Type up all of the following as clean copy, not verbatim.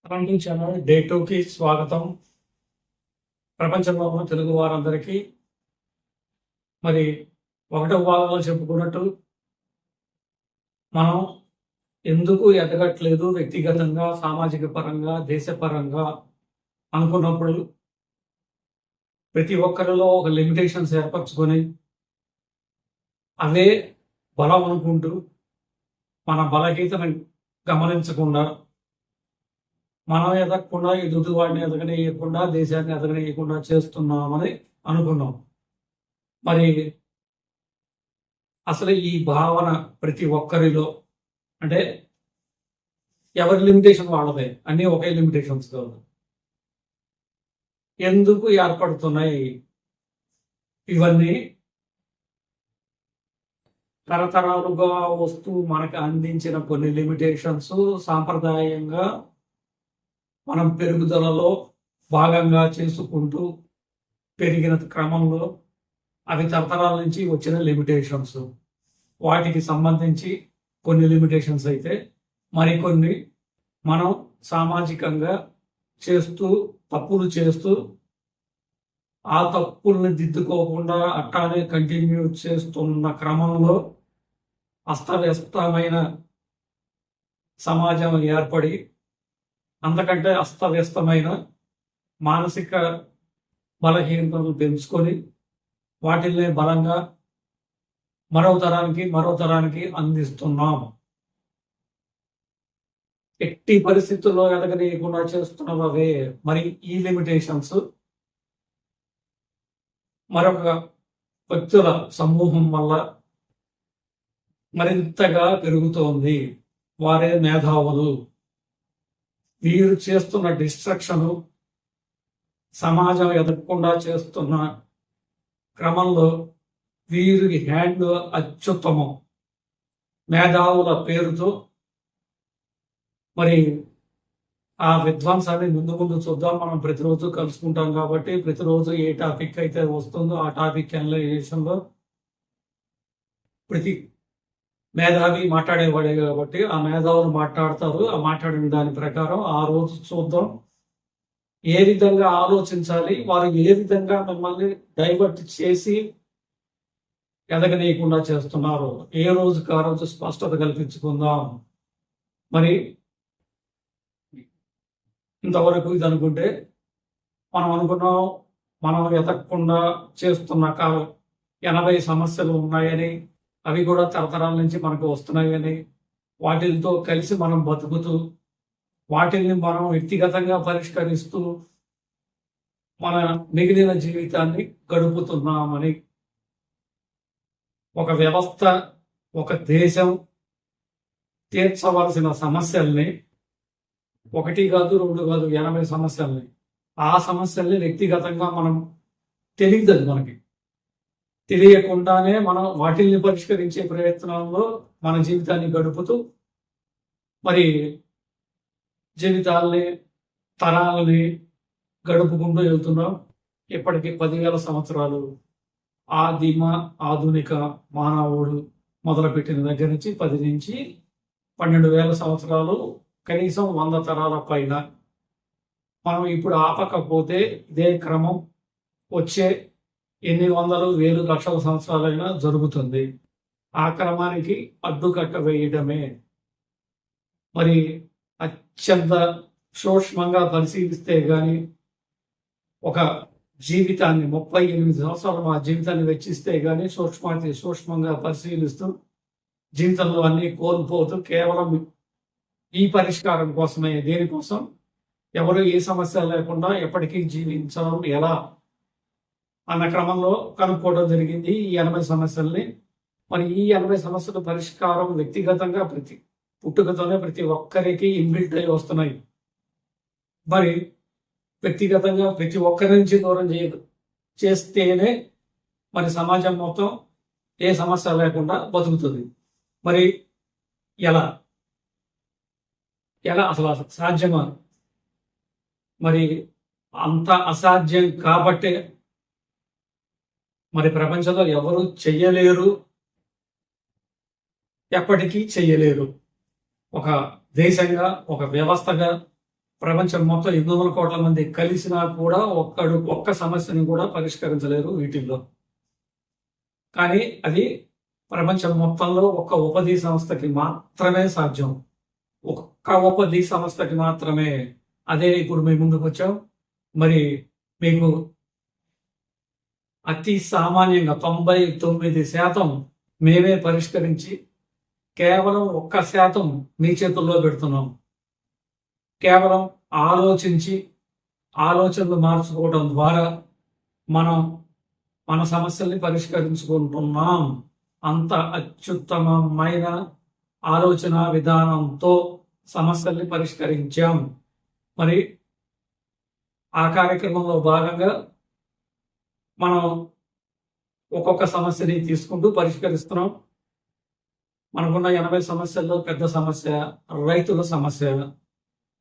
Trending channel day 2కి స్వాగతం. ప్రపంచంలో ఉన్న తెలుగు వారందరికీ మరి ఒకటో భాగంలో చెప్పుకున్నట్టు మనం ఎందుకు ఎదగట్లేదు వ్యక్తిగతంగా, సామాజిక పరంగా, దేశపరంగా అనుకున్నప్పుడు ప్రతి ఒక్కరిలో ఒక లిమిటేషన్స్ ఏర్పరచుకొని అవే బలం అనుకుంటూ మన బలహీనతను గమనించకుండా మనం ఎదగకుండా ఎదుటి వాడిని ఎదగనీయకుండా దేశాన్ని ఎదగనీయకుండా చేస్తున్నామని అనుకున్నాం. మరి అసలు ఈ భావన ప్రతి ఒక్కరిలో అంటే ఎవరి లిమిటేషన్ వాళ్ళదే, అన్నీ ఒకే లిమిటేషన్స్ కాదు. ఎందుకు ఏర్పడుతున్నాయి ఇవన్నీ? తరతరాలుగా వస్తూ మనకు అందించిన కొన్ని లిమిటేషన్స్ సాంప్రదాయంగా మనం పెరుగుదలలో భాగంగా చేసుకుంటూ పెరిగిన క్రమంలో అవి తరతరాల నుంచి వచ్చిన లిమిటేషన్స్. వాటికి సంబంధించి కొన్ని లిమిటేషన్స్ అయితే మరికొన్ని మనం సామాజికంగా చేస్తూ తప్పులు చేస్తూ ఆ తప్పుల్ని దిద్దుకోకుండా అట్టానే కంటిన్యూ చేస్తున్న క్రమంలో అస్తవ్యస్తమైన సమాజం ఏర్పడి అంతకంటే అస్తవ్యస్తమైన మానసిక బలహీనతలు పెంచుకొని వాటిల్ని బలంగా మరో తరానికి అందిస్తున్నాం. ఎట్టి పరిస్థితుల్లో ఎదగనీయకుండా చేస్తున్నవే మరి ఈ లిమిటేషన్స్ మరొక వ్యక్తుల సమూహం వల్ల మరింతగా పెరుగుతోంది. వారే మేధావులు. వీరు చేస్తున్న డిస్ట్రక్షను సమాజం ఎదగకుండా చేస్తున్న క్రమంలో వీరి హ్యాండ్ అత్యుత్తమం. మేధావుల పేరుతో మరి ఆ విధ్వంసాన్ని ముందు చూద్దాం. మనం ప్రతిరోజు కలుసుకుంటాం కాబట్టి ప్రతిరోజు ఏ టాపిక్ అయితే వస్తుందో ఆ టాపిక్ అనలైజేషన్లో ప్రతి మేధావి మాట్లాడేవాడే కాబట్టి ఆ మేధావులు మాట్లాడతారు. ఆ మాట్లాడిన దాని ప్రకారం ఆ రోజు చూద్దాం ఏ విధంగా ఆలోచించాలి, వారు ఏ విధంగా మిమ్మల్ని డైవర్ట్ చేసి ఎదగనీయకుండా చేస్తున్నారు. ఏ రోజుకి ఆ రోజు స్పష్టత కల్పించుకుందాం. మరి ఇంతవరకు ఇది అనుకుంటే మనం అనుకున్నాం మనం ఎదగకుండా చేస్తున్న 80 సమస్యలు ఉన్నాయని, అవి కూడా తరతరాల నుంచి మనకు వస్తున్నాయని, వాటితో కలిసి మనం బతుకుతూ వాటిని మనం వ్యక్తిగతంగా పరిష్కరిస్తూ మన మిగిలిన జీవితాన్ని గడుపుతున్నామని, ఒక వ్యవస్థ ఒక దేశం తీర్చవలసిన సమస్యల్ని 1 కాదు 2 కాదు 80 సమస్యల్ని, ఆ సమస్యల్ని వ్యక్తిగతంగా మనం తెలియదు, మనకి తెలియకుండానే మనం వాటిల్ని పరిష్కరించే ప్రయత్నంలో మన జీవితాన్ని గడుపుతూ మరి జీవితాలని తరాలని గడుపుకుంటూ వెళ్తున్నాం. ఇప్పటికి 10,000 సంవత్సరాలు ఆధునిక మానవుడు మొదలుపెట్టిన దగ్గర నుంచి 10 నుంచి 12,000 సంవత్సరాలు, కనీసం 100 తరాల పైన. మనం ఇప్పుడు ఆపకపోతే ఇదే క్రమం వచ్చే ఎన్ని వందలు, వేలు, లక్షల సంవత్సరాలైనా జరుగుతుంది. ఆ క్రమానికి అడ్డుకట్ట వేయడమే. మరి అత్యంత సూక్ష్మంగా పరిశీలిస్తే కానీ ఒక జీవితాన్ని 38 సంవత్సరాలు మా జీవితాన్ని వెచ్చిస్తే కానీ సూక్ష్మంగా పరిశీలిస్తూ జీవితంలో అన్నీ కోల్పోతూ కేవలం ఈ పరిష్కారం కోసమే, దేనికోసం ఎవరు ఏ సమస్య లేకుండా ఎప్పటికీ జీవించడం ఎలా అన్న క్రమంలో కనుక్కోవడం జరిగింది ఈ 80 సమస్యల్ని. మరి ఈ 80 సమస్యల పరిష్కారం వ్యక్తిగతంగా పుట్టుకతోనే ప్రతి ఒక్కరికి ఇన్బిల్ట్ అయి వస్తున్నాయి. మరి వ్యక్తిగతంగా ప్రతి ఒక్కరి నుంచి దూరం చేస్తేనే మరి సమాజం మొత్తం ఏ సమస్య లేకుండా బతుకుతుంది. మరి ఎలా అసలు సాధ్యమా? మరి అంత అసాధ్యం కాబట్టే మరి ప్రపంచంలో ఎవరు చెయ్యలేరు, ఎప్పటికీ చెయ్యలేరు. ఒక దేశంగా, ఒక వ్యవస్థగా ప్రపంచం మొత్తం 800 కోట్ల మంది కలిసినా కూడా ఒక్క సమస్యని కూడా పరిష్కరించలేరు వీటిల్లో. కానీ అది ప్రపంచం మొత్తంలో ఒక ఉపదీ సంస్థకి మాత్రమే సాధ్యం. ఒక్క ఉపదీ సంస్థకి మాత్రమే. అదే ఇప్పుడు మేము ముందుకు వచ్చాం. మరి మీకు అతి సామాన్యంగా 99% మేమే పరిష్కరించి కేవలం 1% మీ చేతుల్లో పెడుతున్నాం. కేవలం ఆలోచించి ఆలోచనలు మార్చుకోవడం ద్వారా మనం మన సమస్యల్ని పరిష్కరించుకుంటున్నాం. అంత అత్యుత్తమమైన ఆలోచన విధానంతో సమస్యల్ని పరిష్కరించాం. మరి ఆ కార్యక్రమంలో భాగంగా మనం ఒక్కొక్క సమస్యని తీసుకుంటూ పరిష్కరిస్తున్నాం. మనకున్న 80 సమస్యల్లో పెద్ద సమస్య రైతుల సమస్య.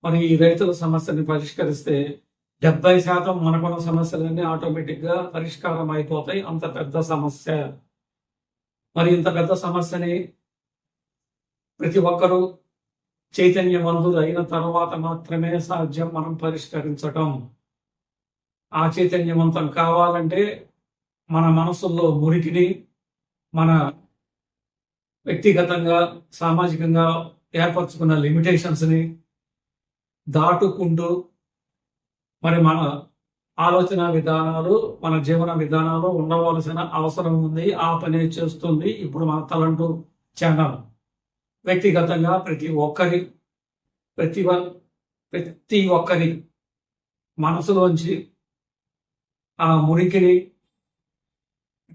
మరి ఈ రైతుల సమస్యని పరిష్కరిస్తే 70% మనకున్న సమస్యలన్నీ ఆటోమేటిక్గా పరిష్కారం అయిపోతాయి. అంత పెద్ద సమస్య. మరి ఇంత పెద్ద సమస్యని ప్రతి ఒక్కరూ చైతన్యవంతులు అయిన తర్వాత మాత్రమే సాధ్యం మనం పరిష్కరించటం. ఆ చైతన్యవంతం కావాలంటే మన మనసుల్లో మురికిని, మన వ్యక్తిగతంగా సామాజికంగా ఏర్పరచుకున్న లిమిటేషన్స్ని దాటుకుంటూ మరి మన ఆలోచన విధానాలు, మన జీవన విధానాలు ఉండవలసిన అవసరం ఉంది. ఆ పనే చేస్తుంది ఇప్పుడు మన తలంటూ ఛానల్. వ్యక్తిగతంగా ప్రతి ఒక్కరి మనసులోంచి ఆ మురికిని,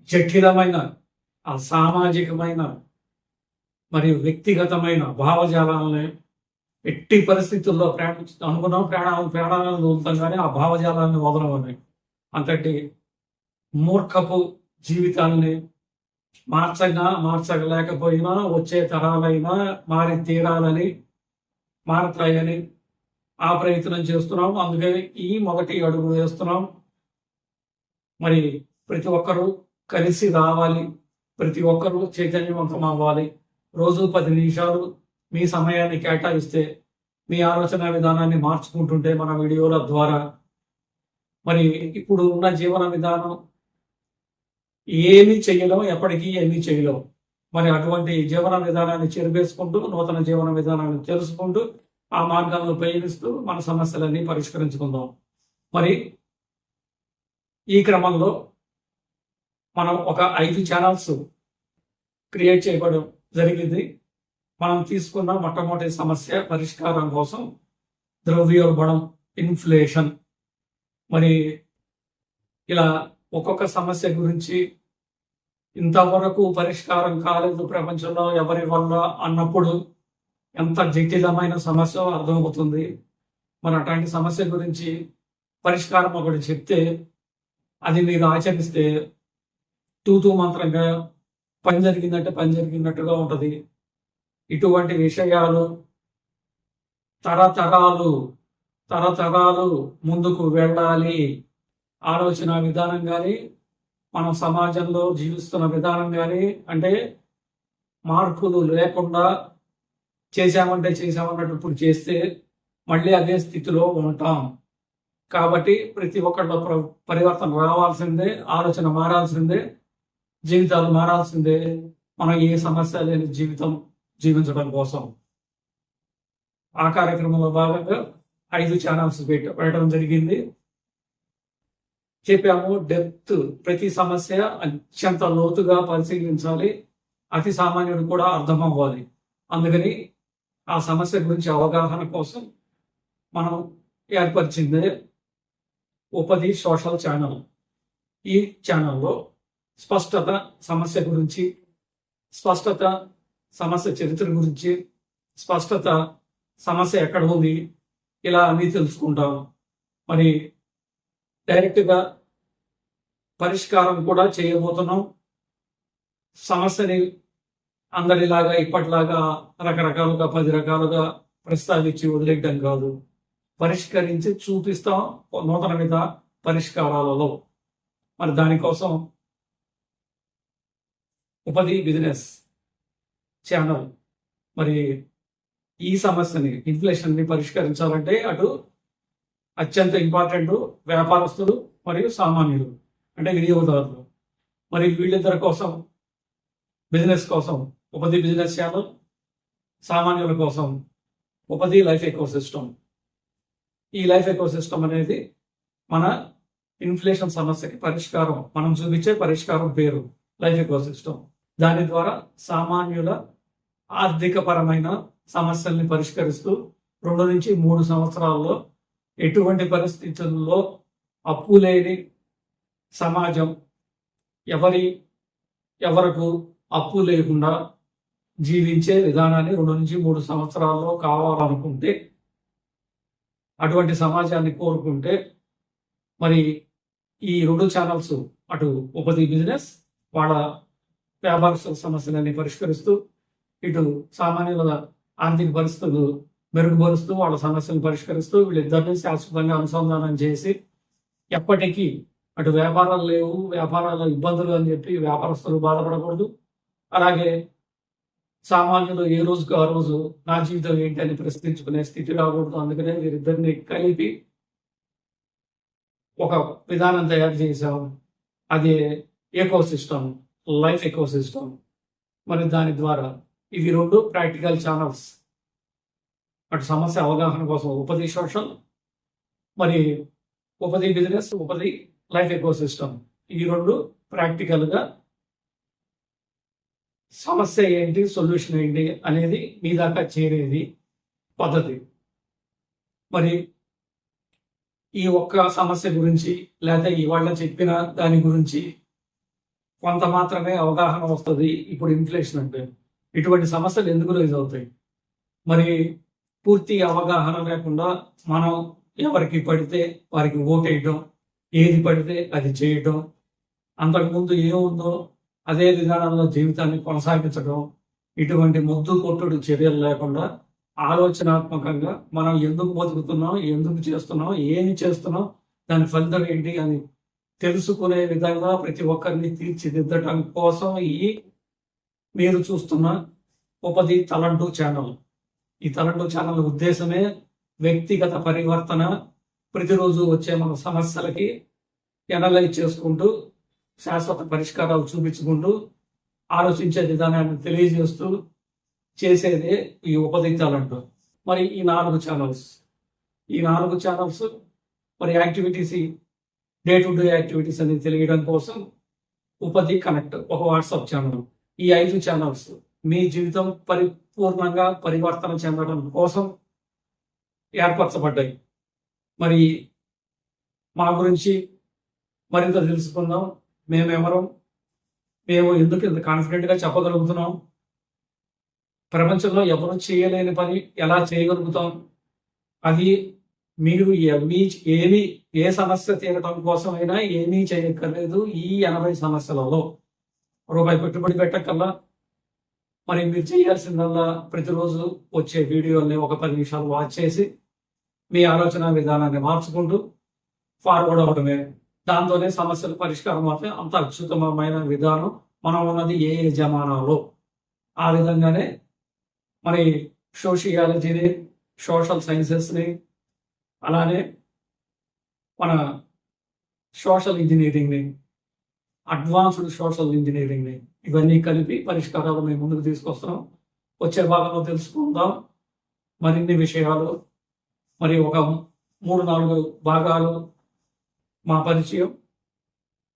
జటిలమైన ఆ సామాజికమైన మరియు వ్యక్తిగతమైన భావజాలాలని ఎట్టి పరిస్థితుల్లో అనుకున్నాం ప్రాణాలను వదులుతాం, కానీ ఆ భావజాలాన్ని వదలమని. అంతటి మూర్ఖపు జీవితాన్ని మార్చలేకపోయినా వచ్చే తరాలైనా మారి తీరాలని, మారతాయని ఆ ప్రయత్నం చేస్తున్నాం. అందుకే ఈ మొదటి అడుగు వేస్తున్నాం. మరి ప్రతి ఒక్కరూ కలిసి రావాలి, ప్రతి ఒక్కరూ చైతన్యవంతం అవ్వాలి. రోజు 10 నిమిషాలు మీ సమయాన్ని కేటాయిస్తే, మీ ఆలోచన విధానాన్ని మార్చుకుంటుంటే మన వీడియోల ద్వారా మరి ఇప్పుడు ఉన్న జీవన విధానం ఏమీ చేయలేం, ఎప్పటికీ ఏమీ చేయలేం. మరి అటువంటి జీవన విధానాన్ని చెరిపేసుకుంటూ నూతన జీవన విధానాన్ని తెలుసుకుంటూ ఆ మార్గంలో పయనిస్తూ మన సమస్యలన్నీ పరిష్కరించుకుందాం. మరి ఈ క్రమంలో మనం ఒక 5 ఛానల్స్ క్రియేట్ చేయడం జరిగింది. మనం తీసుకున్న మొట్టమొదటి సమస్య పరిష్కారం కోసం ద్రవ్యోల్బణం, ఇన్ఫ్లేషన్. మరి ఇలా ఒక్కొక్క సమస్య గురించి ఇంతవరకు పరిష్కారం కాలేదు ప్రపంచంలో ఎవరి వల్ల అన్నప్పుడు ఎంత జటిలమైన సమస్య అర్థమవుతుంది. మరి అట్లాంటి సమస్య గురించి పరిష్కారం ఒకటి చెప్తే అది మీరు ఆచరిస్తే తూతూ మంత్రంగా పని జరిగినట్టుగా ఉంటుంది. ఇటువంటి విషయాలు తరతరాలు ముందుకు వెళ్ళాలి. ఆలోచన విధానం కానీ, మనం సమాజంలో జీవిస్తున్న విధానం కానీ, అంటే మార్పులు లేకుండా చేసామన్నట్టు ఇప్పుడు చేస్తే మళ్ళీ అదే స్థితిలో ఉంటాం. కాబట్టి ప్రతి ఒక్కళ్ళ పరివర్తన రావాల్సిందే, ఆలోచన మారాల్సిందే, జీవితాలు మారాల్సిందే. మనం ఏ సమస్య లేని జీవితం జీవించడం కోసం ఆ కార్యక్రమంలో భాగంగా 5 ఛానల్స్ పెట్టడం జరిగింది. చెప్పాము, డెప్త్, ప్రతి సమస్య అత్యంత లోతుగా పరిశీలించాలి, అతి సామాన్యుడు కూడా అర్థం అవ్వాలి. అందుకని ఆ సమస్య గురించి అవగాహన కోసం మనం ఏర్పరిచిందే ఉపది సోషల్ ఛానల్. ఈ ఛానల్లో స్పష్టత, సమస్య గురించి స్పష్టత, సమస్య చరిత్ర గురించి స్పష్టత, సమస్య ఎక్కడ ఉంది, ఇలా అన్నీ తెలుసుకుంటాం. మరి డైరెక్ట్గా పరిష్కారం కూడా చేయబోతున్నాం. సమస్యని అందరిలాగా ఇప్పటిలాగా రకరకాలుగా 10 రకాలుగా ప్రస్తావించి వదిలేయడం కాదు, పరిష్కరించి చూపిస్తాం నూతన పరిష్కారాలలో. మరి దానికోసం ఉపది బిజినెస్ ఛానల్ మరి ఈ సమస్యని, ఇన్ఫ్లేషన్ని పరిష్కరించాలంటే అటు అత్యంత ఇంపార్టెంట్ వ్యాపారస్తులు మరియు సామాన్యులు అంటే వినియోగదారులు. మరి వీళ్ళిద్దరి కోసం బిజినెస్ కోసం ఉపది బిజినెస్ ఛానల్, సామాన్యుల కోసం ఉపది లైఫ్ ఎకోసిస్టమ్. ఈ లైఫ్ ఎకోసిస్టమ్ అనేది మన ఇన్ఫ్లేషన్ సమస్యకి పరిష్కారం, మనం చూపించే పరిష్కారం పేరు లైఫ్ ఎకోసిస్టమ్. దాని ద్వారా సామాన్యుల ఆర్థికపరమైన సమస్యల్ని పరిష్కరిస్తూ 2 నుంచి 3 సంవత్సరాల్లో ఎటువంటి పరిస్థితుల్లో అప్పు లేని సమాజం, ఎవరకు అప్పు లేకుండా జీవించే విధానాన్ని 2 నుంచి 3 సంవత్సరాల్లో కావాలనుకుంటే, అటువంటి సమాజాన్ని కోరుకుంటే మరి ఈ 2 ఛానల్స్ అటు ఉపది బిజినెస్ వాళ్ళ వ్యాపారస్తుల సమస్యలన్నీ పరిష్కరిస్తూ, ఇటు సామాన్యుల ఆర్థిక పరిస్థితులు మెరుగుపరుస్తూ వాళ్ళ సమస్యలను పరిష్కరిస్తూ వీళ్ళిద్దరినీ శాశ్వతంగా అనుసంధానం చేసి, ఎప్పటికీ అటు వ్యాపారాలు లేవు, వ్యాపారాల ఇబ్బందులు అని చెప్పి వ్యాపారస్తులు బాధపడకూడదు, అలాగే సామాన్యులు ఏ రోజుకు ఆ రోజు నా జీవితం ఏంటి అని ప్రశ్నించుకునే స్థితి రాకూడదు. అందుకనే వీరిద్దరిని కలిపి ఒక విధానం తయారు చేశాం. అది ఎకోసిస్టమ్, లైఫ్ ఎకోసిస్టమ్. మరి దాని ద్వారా ఇవి 2 ప్రాక్టికల్ ఛానల్స్. అటు సమస్య అవగాహన కోసం ఉపది సోషల్, మరి ఉపది బిజినెస్, ఉపది లైఫ్ ఎకోసిస్టమ్. ఈ 2 ప్రాక్టికల్గా సమస్య ఏంటి, సొల్యూషన్ ఏంటి అనేది మీ దాకా చేరేది పద్ధతి. మరి ఈ ఒక్క సమస్య గురించి లేదా ఇవాళ చెప్పిన దాని గురించి కొంత మాత్రమే అవగాహన వస్తుంది. ఇప్పుడు ఇన్ఫ్లేషన్ అంటే ఇటువంటి సమస్యలు ఎందుకు రైజ్ అవుతాయి? మరి పూర్తి అవగాహన లేకుండా మనం ఎవరికి పడితే వారికి ఓటేయటం, ఏది పడితే అది చేయటం, అంతకుముందు ఏముందో అదే విధానంలో జీవితాన్ని కొనసాగించడం, ఇటువంటి ముద్దు కొట్టుడు చర్యలు లేకుండా ఆలోచనాత్మకంగా మనం ఎందుకు బతుకుతున్నాం, ఎందుకు చేస్తున్నాం, ఏమి చేస్తున్నాం, దాని ఫలితం ఏంటి అని తెలుసుకునే విధంగా ప్రతి ఒక్కరిని తీర్చిదిద్దటం కోసం ఈ మీరు చూస్తున్న ఉపది తలంటూ ఛానల్. ఈ తలంటూ ఛానల్ ఉద్దేశమే వ్యక్తిగత పరివర్తన. ప్రతిరోజు వచ్చే మన సమస్యలకి ఎనలైజ్ చేసుకుంటూ, శాశ్వత పరిష్కారాలు చూపించుకుంటూ, ఆలోచించే విధానాన్ని తెలియజేస్తూ చేసేదే ఈ ఉపది తలంటూ. మరి ఈ 4 ఛానల్స్ మరి activities, day to day activities అని తెలియడం కోసం ఉపది కనెక్ట్ ఒక వాట్సాప్ ఛానల్. ఈ 5 ఛానల్స్ మీ జీవితం పరిపూర్ణంగా పరివర్తన చెందడం కోసం ఏర్పరచబడ్డాయి. మరి మా గురించి మరింత తెలుసుకుందాం. మేమెవరం, మేము ఎందుకు ఇంత కాన్ఫిడెంట్గా చెప్పగలుగుతున్నాం, ప్రపంచంలో ఎవరు చేయలేని పని ఎలా చేయగలుగుతాం, అది మీరు ఏ సమస్య తీరటం కోసమైనా ఏమీ చేయక్కర్లేదు. ఈ 80 సమస్యలలో రూపాయి పెట్టుబడి పెట్టకల్లా మరి మీరు చేయాల్సిందల్లా ప్రతిరోజు వచ్చే వీడియోల్ని ఒక 10 నిమిషాలు వాచ్ చేసి మీ ఆలోచన విధానాన్ని మార్చుకుంటూ ఫార్వర్డ్ అవడమే. దాంతోనే సమస్యల పరిష్కారం అవుతాయి. అంత అత్యుత్తమమైన విధానం. మనం ఉన్నది ఏ జమానాలో ఆ విధంగానే మరి సోషియాలజీని, సోషల్ సైన్సెస్ని, అలానే మన సోషల్ ఇంజనీరింగ్ని, అడ్వాన్స్డ్ సోషల్ ఇంజనీరింగ్ని, ఇవన్నీ కలిపి పరిష్కారాలు మేము ముందుకు తీసుకొస్తున్నాం. వచ్చే భాగంలో తెలుసుకుందాం మరిన్ని విషయాలు. మరి ఒక 3-4 భాగాలు మా పరిచయం,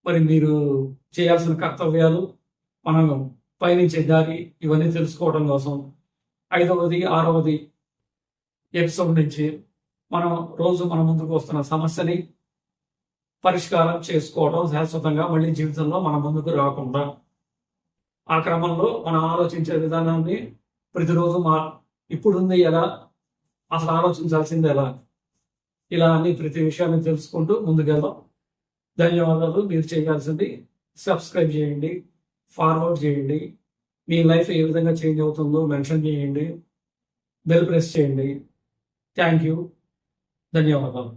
మరి మీరు చేయాల్సిన కర్తవ్యాలు, మనం పయనించే దారి, ఇవన్నీ తెలుసుకోవడం కోసం 5వది 6వది ఎపిసోడ్ నుంచి మనం రోజు మన ముందుకు వస్తున్న సమస్యని పరిష్కారం చేసుకోవడం, శాశ్వతంగా మళ్ళీ జీవితంలో మన ముందుకు రాకుండా ఆ క్రమంలో మనం ఆలోచించే విధానాన్ని ప్రతిరోజు ఇప్పుడుంది ఎలా, అసలు ఆలోచించాల్సింది ఎలా, ఇలా అని ప్రతి విషయాన్ని తెలుసుకుంటూ ముందుకెళ్దాం. ధన్యవాదాలు. మీరు చేయాల్సింది సబ్స్క్రైబ్ చేయండి, ఫార్వర్డ్ చేయండి, మీ లైఫ్ ఏ విధంగా చేంజ్ అవుతుందో మెన్షన్ చేయండి, బెల్ ప్రెస్ చేయండి. Thank you. ధన్యవాదాలు.